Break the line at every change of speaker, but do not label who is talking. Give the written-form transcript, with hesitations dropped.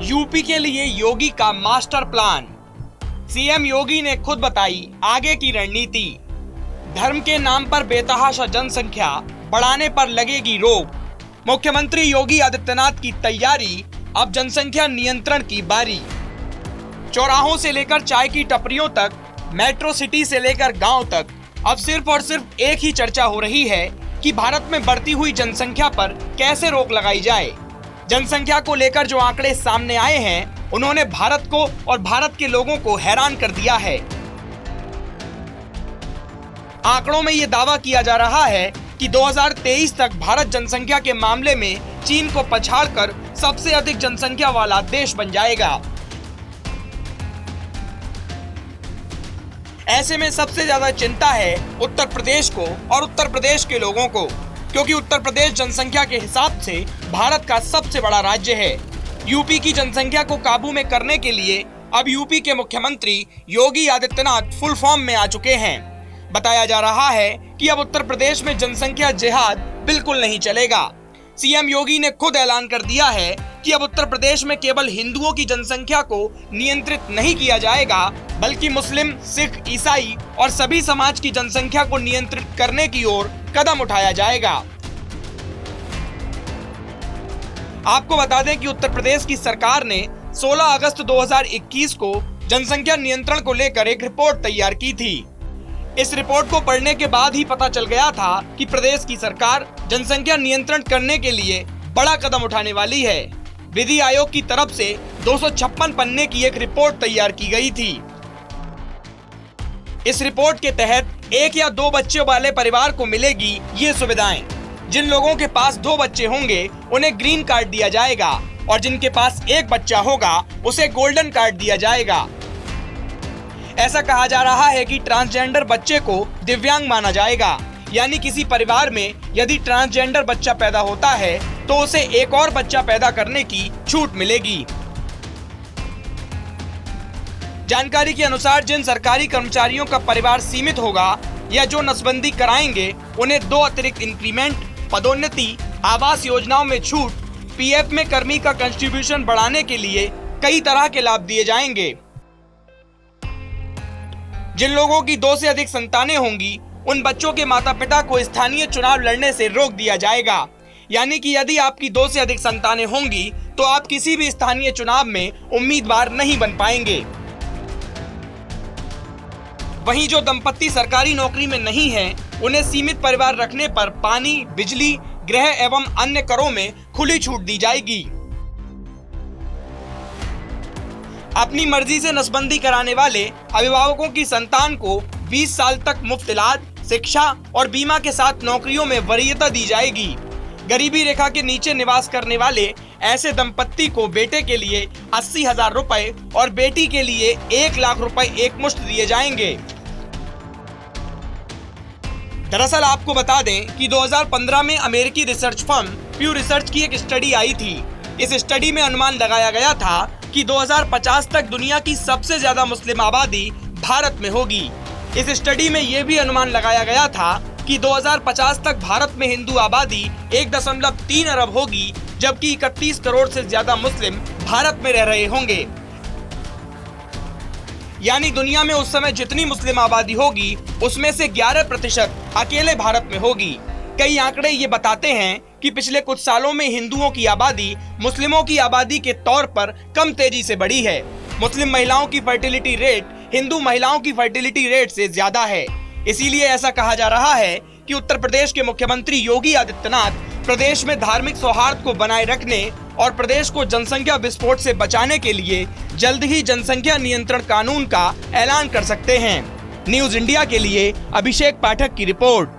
UP के लिए योगी का मास्टर प्लान। सीएम योगी ने खुद बताई आगे की रणनीति। धर्म के नाम पर बेतहाशा जनसंख्या बढ़ाने पर लगेगी रोक। मुख्यमंत्री योगी आदित्यनाथ की तैयारी, अब जनसंख्या नियंत्रण की बारी। चौराहों से लेकर चाय की टपरियों तक, मेट्रो सिटी से लेकर गांव तक, अब सिर्फ और सिर्फ एक ही चर्चा हो रही है कि भारत में बढ़ती हुई जनसंख्या पर कैसे रोक लगाई जाए। जनसंख्या को लेकर जो आंकड़े सामने आए हैं, उन्होंने भारत को और भारत के लोगों को हैरान कर दिया है। आंकड़ों में ये दावा किया जा रहा है कि 2023 तक भारत जनसंख्या के मामले में चीन को पछाड़कर सबसे अधिक जनसंख्या वाला देश बन जाएगा। ऐसे में सबसे ज्यादा चिंता है उत्तर प्रदेश को और उत्तर प्रदेश के लोगों को, क्योंकि उत्तर प्रदेश जनसंख्या के हिसाब से भारत का सबसे बड़ा राज्य है। यूपी की जनसंख्या को काबू में करने के लिए अब यूपी के मुख्यमंत्री योगी आदित्यनाथ फुल फॉर्म में आ चुके हैं। बताया जा रहा है कि अब उत्तर प्रदेश में जनसंख्या जिहाद बिल्कुल नहीं चलेगा। सीएम योगी ने खुद ऐलान कर दिया है कि अब उत्तर प्रदेश में केवल हिंदुओं की जनसंख्या को नियंत्रित नहीं किया जाएगा, बल्कि मुस्लिम, सिख, ईसाई और सभी समाज की जनसंख्या को नियंत्रित करने की ओर कदम उठाया जाएगा। आपको बता दें कि उत्तर प्रदेश की सरकार ने 16 अगस्त 2021 को जनसंख्या नियंत्रण को लेकर एक रिपोर्ट तैयार की थी। इस रिपोर्ट को पढ़ने के बाद ही पता चल गया था कि प्रदेश की सरकार जनसंख्या नियंत्रण करने के लिए बड़ा कदम उठाने वाली है। विधि आयोग की तरफ से 256 पन्ने की एक रिपोर्ट तैयार की गई थी। इस रिपोर्ट के तहत 1 या 2 बच्चों वाले परिवार को मिलेगी ये सुविधाएं। जिन लोगों के पास 2 बच्चे होंगे उन्हें ग्रीन कार्ड दिया जाएगा और जिनके पास 1 बच्चा होगा उसे गोल्डन कार्ड दिया जाएगा। ऐसा कहा जा रहा है कि ट्रांसजेंडर बच्चे को दिव्यांग माना जाएगा, यानी किसी परिवार में यदि ट्रांसजेंडर बच्चा पैदा होता है तो उसे एक और बच्चा पैदा करने की छूट मिलेगी। जानकारी के अनुसार जिन सरकारी कर्मचारियों का परिवार सीमित होगा या जो नसबंदी कराएंगे, उन्हें 2 अतिरिक्त इंक्रीमेंट, पदोन्नति, आवास योजनाओं में छूट, पीएफ में कर्मी का कंट्रीब्यूशन बढ़ाने के लिए कई तरह के लाभ दिए जाएंगे। जिन लोगों की 2 से अधिक संतानें होंगी, उन बच्चों के माता पिता को स्थानीय चुनाव लड़ने से रोक दिया जाएगा। यानी कि यदि आपकी 2 से अधिक संतानें होंगी तो आप किसी भी स्थानीय चुनाव में उम्मीदवार नहीं बन पाएंगे। वहीं जो दंपत्ति सरकारी नौकरी में नहीं है, उन्हें सीमित परिवार रखने पर पानी, बिजली, गृह एवं अन्य करों में खुली छूट दी जाएगी। अपनी मर्जी से नसबंदी कराने वाले अभिभावकों की संतान को 20 साल तक मुफ्त इलाज, शिक्षा और बीमा के साथ नौकरियों में वरीयता दी जाएगी। गरीबी रेखा के नीचे निवास करने वाले ऐसे दंपत्ति को बेटे के लिए 80,000 रुपए और बेटी के लिए 1 लाख रुपए एकमुश्त दिए जाएंगे। दरअसल आपको बता दें कि 2015 में अमेरिकी रिसर्च फर्म प्यू रिसर्च की एक स्टडी आई थी। इस स्टडी में अनुमान लगाया गया था कि 2050 तक दुनिया की सबसे ज्यादा मुस्लिम आबादी भारत में होगी। इस स्टडी में यह भी अनुमान लगाया गया था कि 2050 तक भारत में हिंदू आबादी 1.3 अरब होगी, जबकि 31 करोड़ से ज्यादा मुस्लिम भारत में रह रहे होंगे। यानी दुनिया में उस समय जितनी मुस्लिम आबादी होगी, उसमें से 11% अकेले भारत में होगी। कई आंकड़े ये बताते हैं कि पिछले कुछ सालों में हिंदुओं की आबादी मुस्लिमों की आबादी के तौर पर कम तेजी से बढ़ी है। मुस्लिम महिलाओं की फर्टिलिटी रेट हिंदू महिलाओं की फर्टिलिटी रेट से ज्यादा है। इसीलिए ऐसा कहा जा रहा है कि उत्तर प्रदेश के मुख्यमंत्री योगी आदित्यनाथ प्रदेश में धार्मिक सौहार्द को बनाए रखने और प्रदेश को जनसंख्या विस्फोट से बचाने के लिए जल्द ही जनसंख्या नियंत्रण कानून का ऐलान कर सकते हैं। न्यूज इंडिया के लिए अभिषेक पाठक की रिपोर्ट।